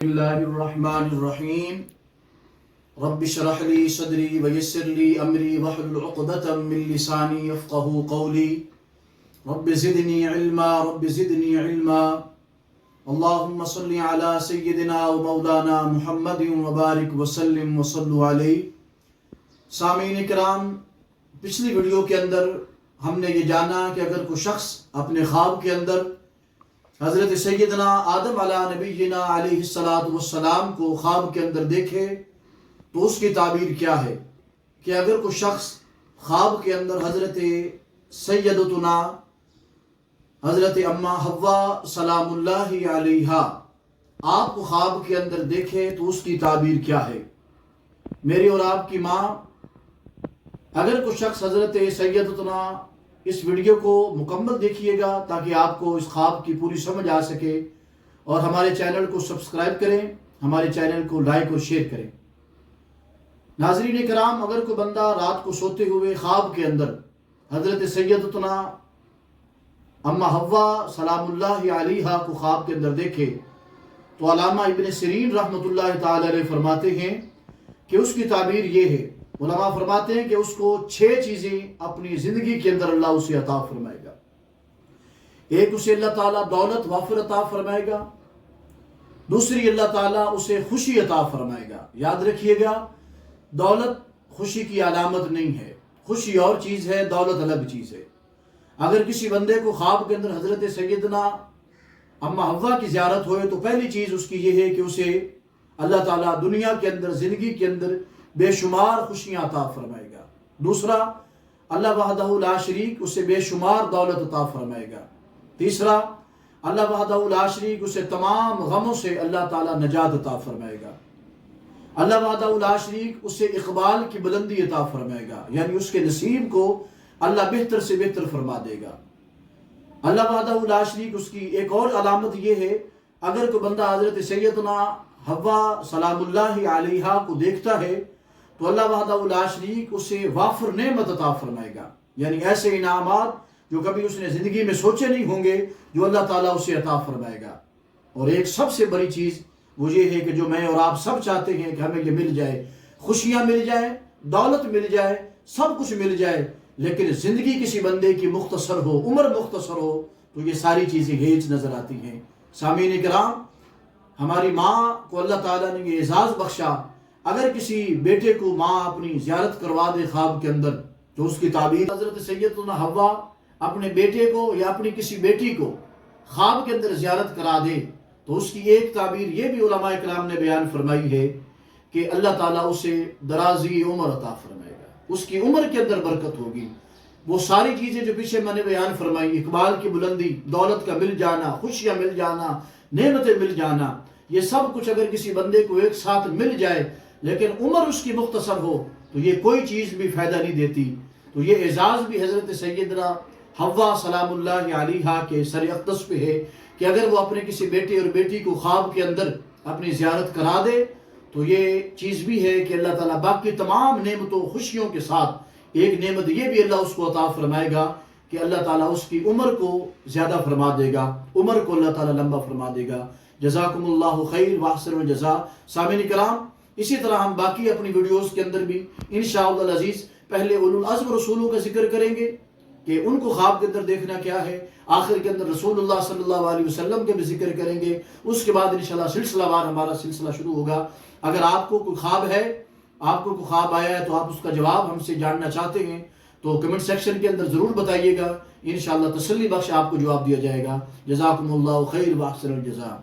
بسم الله الرحمن الرحيم رب اشرح لي صدري ويسر لي أمري واحلل عقدة من لساني يفقهوا قولي رب زدني علما اللهم صل على سيدنا ومولانا محمد وبارك وسلم وصلوا عليه۔ سامعین کرام، پچھلی ویڈیو کے اندر ہم نے یہ جانا کہ اگر کوئی شخص اپنے خواب کے اندر حضرت سیدنا آدم علیہ نبینا علیہ السلام کو خواب کے اندر دیکھے تو اس کی تعبیر کیا ہے کہ اگر کوئی شخص خواب کے اندر حضرت سیدتنا حضرت اما حوا سلام اللہ علیہا آپ کو خواب کے اندر دیکھے تو اس کی تعبیر کیا ہے۔ میری اور آپ کی ماں، اگر کوئی شخص حضرت سیدتنا اس ویڈیو کو مکمل دیکھیے گا تاکہ آپ کو اس خواب کی پوری سمجھ آ سکے، اور ہمارے چینل کو سبسکرائب کریں، ہمارے چینل کو لائک اور شیئر کریں۔ ناظرین کرام، اگر کوئی بندہ رات کو سوتے ہوئے خواب کے اندر حضرت سیدتنا اما حوا سلام اللہ علیہا کو خواب کے اندر دیکھے تو علامہ ابن سیرین رحمۃ اللہ تعالی علیہ فرماتے ہیں کہ اس کی تعبیر یہ ہے۔ علماء فرماتے ہیں کہ اس کو 6 چیزیں اپنی زندگی کے اندر اللہ اسے عطا فرمائے گا۔ ایک، اسے اللہ تعالیٰ دولت وافر عطا فرمائے گا۔ دوسری، اللہ تعالیٰ اسے خوشی عطا فرمائے گا۔ یاد رکھیے گا، دولت خوشی کی علامت نہیں ہے، خوشی اور چیز ہے، دولت الگ چیز ہے۔ اگر کسی بندے کو خواب کے اندر حضرت سیدنا اما حوا کی زیارت ہوئے تو پہلی چیز اس کی یہ ہے کہ اسے اللہ تعالیٰ دنیا کے اندر، زندگی کے اندر بے شمار خوشیاں عطا فرمائے گا۔ دوسرا، اللہ وحدہ لا شریک اسے بے شمار دولت عطا فرمائے گا۔ تیسرا، اللہ وحدہ لا شریک اسے تمام غموں سے اللہ تعالیٰ نجات عطا فرمائے گا۔ اللہ وحدہ لا شریک اسے اقبال کی بلندی عطا فرمائے گا، یعنی اس کے نصیب کو اللہ بہتر سے بہتر فرما دے گا۔ اللہ وحدہ لا شریک اس کی ایک اور علامت یہ ہے، اگر کوئی بندہ حضرت سیدنا حوا سلام اللہ علیہا کو دیکھتا ہے تو اللہ وحدہ لا شریک اسے وافر نعمت عطا فرمائے گا، یعنی ایسے انعامات جو کبھی اس نے زندگی میں سوچے نہیں ہوں گے جو اللہ تعالیٰ اسے عطا فرمائے گا۔ اور ایک سب سے بڑی چیز وہ یہ ہے کہ جو میں اور آپ سب چاہتے ہیں کہ ہمیں یہ مل جائے، خوشیاں مل جائیں، دولت مل جائے، سب کچھ مل جائے، لیکن زندگی کسی بندے کی مختصر ہو، عمر مختصر ہو، تو یہ ساری چیزیں ہیچ نظر آتی ہیں۔ سامعین کرام، ہماری ماں کو اللہ تعالیٰ نے یہ اعزاز بخشا، اگر کسی بیٹے کو ماں اپنی زیارت کروا دے خواب کے اندر تو اس کی تعبیر، حضرت سیدتنا حوا اپنے بیٹے کو یا اپنی کسی بیٹی کو خواب کے اندر زیارت کرا دے تو اس کی ایک تعبیر یہ بھی علماء کرام نے بیان فرمائی ہے کہ اللہ تعالیٰ اسے درازی عمر عطا فرمائے گا، اس کی عمر کے اندر برکت ہوگی۔ وہ ساری چیزیں جو پیچھے میں نے بیان فرمائی، اقبال کی بلندی، دولت کا مل جانا، خوشیاں مل جانا، نعمتیں مل جانا، یہ سب کچھ اگر کسی بندے کو ایک ساتھ مل جائے لیکن عمر اس کی مختصر ہو تو یہ کوئی چیز بھی فائدہ نہیں دیتی۔ تو یہ اعزاز بھی حضرت سیدنا حوا سلام اللہ علیہا کے سر اقدس پہ ہے کہ اگر وہ اپنے کسی بیٹے اور بیٹی کو خواب کے اندر اپنی زیارت کرا دے تو یہ چیز بھی ہے کہ اللہ تعالیٰ باقی تمام نعمتوں خوشیوں کے ساتھ ایک نعمت یہ بھی اللہ اس کو عطا فرمائے گا کہ اللہ تعالیٰ اس کی عمر کو زیادہ فرما دے گا، عمر کو اللہ تعالیٰ لمبا فرما دے گا۔ جزاکم اللہ خیر واحسن الجزاء۔ سامعین کرام، اسی طرح ہم باقی اپنی ویڈیوز کے اندر بھی انشاءاللہ العزیز پہلے اولو العزم رسولوں کا ذکر کریں گے کہ ان کو خواب کے اندر دیکھنا کیا ہے، آخر کے اندر رسول اللہ صلی اللہ علیہ وسلم کے بھی ذکر کریں گے۔ اس کے بعد انشاءاللہ سلسلہ وار ہمارا سلسلہ شروع ہوگا۔ اگر آپ کو کوئی خواب ہے، آپ کو کوئی خواب آیا ہے تو آپ اس کا جواب ہم سے جاننا چاہتے ہیں تو کمنٹ سیکشن کے اندر ضرور بتائیے گا، انشاءاللہ تسلی بخش آپ کو جواب دیا جائے گا۔ جزاکم اللہ خیر واحسن الجزاء۔